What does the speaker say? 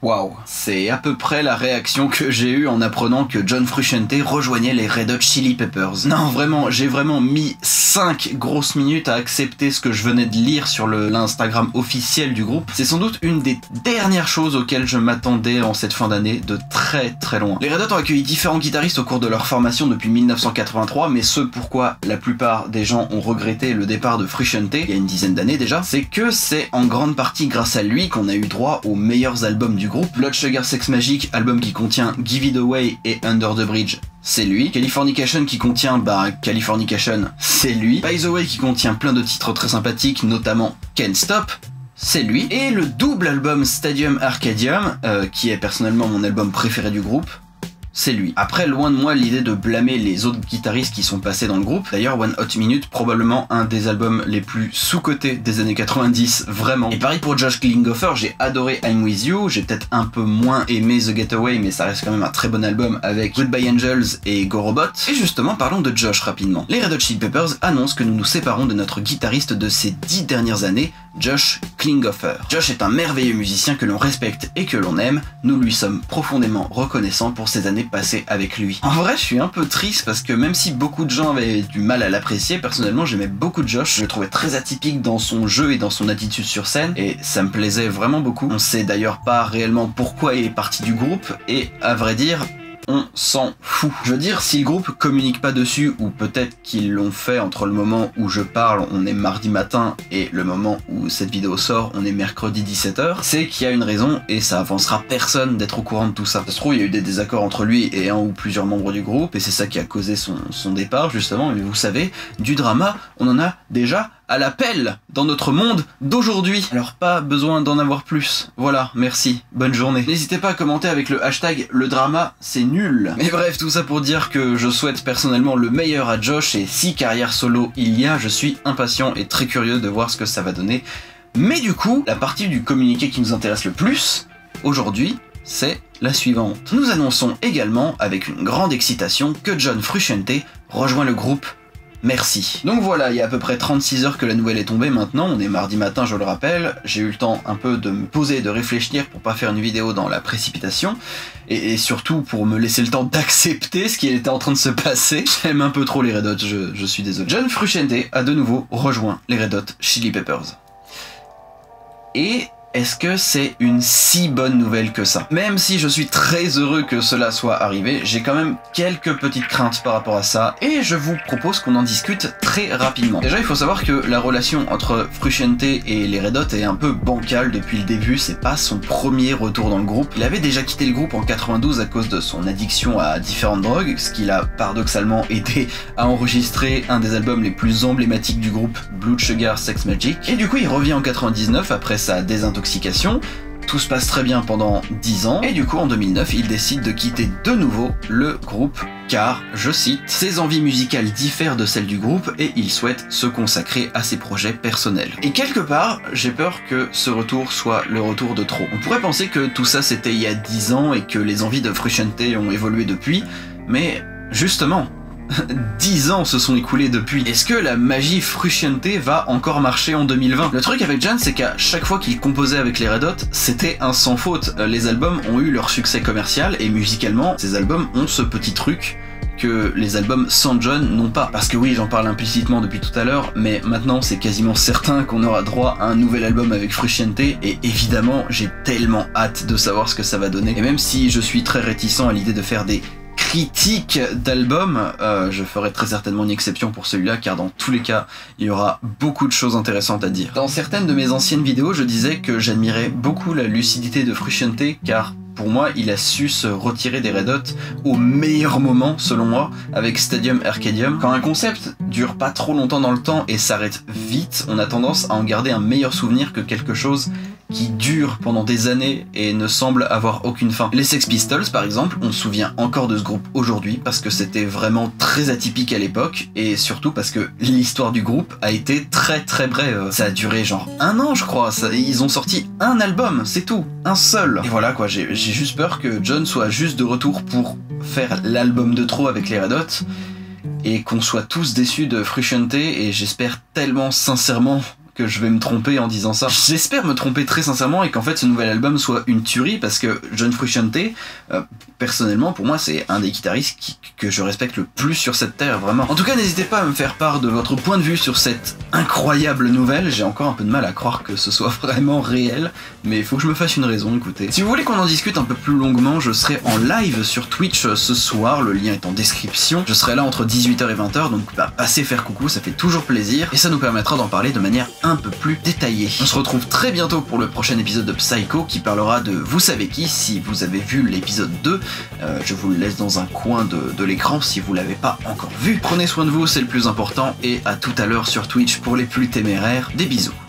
Waouh, c'est à peu près la réaction que j'ai eue en apprenant que John Frusciante rejoignait les Red Hot Chili Peppers. Non, vraiment, j'ai vraiment mis 5 grosses minutes à accepter ce que je venais de lire sur l'Instagram officiel du groupe. C'est sans doute une des dernières choses auxquelles je m'attendais en cette fin d'année de très très loin. Les Red Hot ont accueilli différents guitaristes au cours de leur formation depuis 1983, mais ce pourquoi la plupart des gens ont regretté le départ de Frusciante, il y a une dizaine d'années déjà, c'est que c'est en grande partie grâce à lui qu'on a eu droit aux meilleurs albums du groupe. Blood Sugar Sex Magik, album qui contient Give It Away et Under the Bridge, c'est lui. Californication qui contient, Californication, c'est lui. By the Way qui contient plein de titres très sympathiques, notamment Can't Stop, c'est lui. Et le double album Stadium Arcadium, qui est personnellement mon album préféré du groupe, c'est lui. Après, loin de moi l'idée de blâmer les autres guitaristes qui sont passés dans le groupe. D'ailleurs, One Hot Minute, probablement un des albums les plus sous-cotés des années 90, vraiment. Et pareil pour Josh Klinghoffer, j'ai adoré I'm With You, j'ai peut-être un peu moins aimé The Getaway, mais ça reste quand même un très bon album avec Goodbye Angels et Go Robot. Et justement, parlons de Josh rapidement. Les Red Hot Chili Peppers annoncent que nous nous séparons de notre guitariste de ces 10 dernières années, Josh Klinghoffer. Josh est un merveilleux musicien que l'on respecte et que l'on aime, nous lui sommes profondément reconnaissants pour ces années passées avec lui. En vrai, je suis un peu triste parce que même si beaucoup de gens avaient du mal à l'apprécier, personnellement j'aimais beaucoup Josh, je le trouvais très atypique dans son jeu et dans son attitude sur scène, et ça me plaisait vraiment beaucoup. On sait d'ailleurs pas réellement pourquoi il est parti du groupe, et à vrai dire, on s'en fout. Je veux dire, si le groupe communique pas dessus, ou peut-être qu'ils l'ont fait entre le moment où je parle, on est mardi matin, et le moment où cette vidéo sort, on est mercredi 17h, c'est qu'il y a une raison, et ça avancera personne d'être au courant de tout ça. Ça se trouve, il y a eu des désaccords entre lui et un ou plusieurs membres du groupe, et c'est ça qui a causé son départ, justement, mais vous savez, du drama, on en a déjà à l'appel dans notre monde d'aujourd'hui. Alors pas besoin d'en avoir plus. Voilà, merci, bonne journée. N'hésitez pas à commenter avec le hashtag le drama c'est nul. Mais bref, tout ça pour dire que je souhaite personnellement le meilleur à Josh, et si carrière solo il y a, je suis impatient et très curieux de voir ce que ça va donner. Mais du coup, la partie du communiqué qui nous intéresse le plus aujourd'hui, c'est la suivante. Nous annonçons également avec une grande excitation que John Frusciante rejoint le groupe. Merci. Donc voilà, il y a à peu près 36 heures que la nouvelle est tombée maintenant, on est mardi matin je le rappelle, j'ai eu le temps un peu de me poser, de réfléchir pour pas faire une vidéo dans la précipitation, et surtout pour me laisser le temps d'accepter ce qui était en train de se passer. J'aime un peu trop les Red Hot, je suis désolé. John Frusciante a de nouveau rejoint les Red Hot Chili Peppers. Et est-ce que c'est une si bonne nouvelle que ça? Même si je suis très heureux que cela soit arrivé, j'ai quand même quelques petites craintes par rapport à ça, et je vous propose qu'on en discute très rapidement. Déjà, il faut savoir que la relation entre Frusciante et les Red Hot est un peu bancale depuis le début, c'est pas son premier retour dans le groupe. Il avait déjà quitté le groupe en 92 à cause de son addiction à différentes drogues, ce qui l'a paradoxalement aidé à enregistrer un des albums les plus emblématiques du groupe, Blood Sugar Sex Magik. Et du coup, il revient en 99 après sa désintoxication. Tout se passe très bien pendant 10 ans, et du coup en 2009 il décide de quitter de nouveau le groupe car, je cite, ses envies musicales diffèrent de celles du groupe et il souhaite se consacrer à ses projets personnels. Et quelque part, j'ai peur que ce retour soit le retour de trop. On pourrait penser que tout ça c'était il y a 10 ans et que les envies de Frusciante ont évolué depuis, mais justement, 10 ans se sont écoulés depuis. Est-ce que la magie Frusciante va encore marcher en 2020? Le truc avec John, c'est qu'à chaque fois qu'il composait avec les Red Hot, c'était un sans faute. Les albums ont eu leur succès commercial, et musicalement, ces albums ont ce petit truc que les albums sans John n'ont pas. Parce que oui, j'en parle implicitement depuis tout à l'heure, mais maintenant c'est quasiment certain qu'on aura droit à un nouvel album avec Frusciante, et évidemment, j'ai tellement hâte de savoir ce que ça va donner. Et même si je suis très réticent à l'idée de faire des critique d'album, je ferai très certainement une exception pour celui-là, car dans tous les cas, il y aura beaucoup de choses intéressantes à dire. Dans certaines de mes anciennes vidéos, je disais que j'admirais beaucoup la lucidité de Frusciante, car pour moi, il a su se retirer des Red Hot au meilleur moment, selon moi, avec Stadium Arcadium. Quand un concept dure pas trop longtemps dans le temps et s'arrête vite, on a tendance à en garder un meilleur souvenir que quelque chose qui dure pendant des années et ne semble avoir aucune fin. Les Sex Pistols, par exemple, on se souvient encore de ce groupe aujourd'hui parce que c'était vraiment très atypique à l'époque, et surtout parce que l'histoire du groupe a été très très brève. Ça a duré genre 1 an, je crois. Ils ont sorti un album, c'est tout, un seul. Et voilà quoi, j'ai juste peur que John soit juste de retour pour faire l'album de trop avec les Red Hot, et qu'on soit tous déçus de Frusciante, et j'espère tellement sincèrement que je vais me tromper en disant ça. J'espère me tromper très sincèrement et qu'en fait ce nouvel album soit une tuerie, parce que John Frusciante, personnellement pour moi c'est un des guitaristes que je respecte le plus sur cette terre, vraiment. En tout cas, n'hésitez pas à me faire part de votre point de vue sur cette incroyable nouvelle. J'ai encore un peu de mal à croire que ce soit vraiment réel, mais il faut que je me fasse une raison, écoutez. Si vous voulez qu'on en discute un peu plus longuement, je serai en live sur Twitch ce soir, le lien est en description. Je serai là entre 18h et 20h, donc passez faire coucou, ça fait toujours plaisir, et ça nous permettra d'en parler de manière un peu plus détaillée. On se retrouve très bientôt pour le prochain épisode de Psycho, qui parlera de vous savez qui. Si vous avez vu l'épisode 2, je vous le laisse dans un coin de l'écran si vous l'avez pas encore vu. Prenez soin de vous, c'est le plus important, et à tout à l'heure sur Twitch pour les plus téméraires. Des bisous.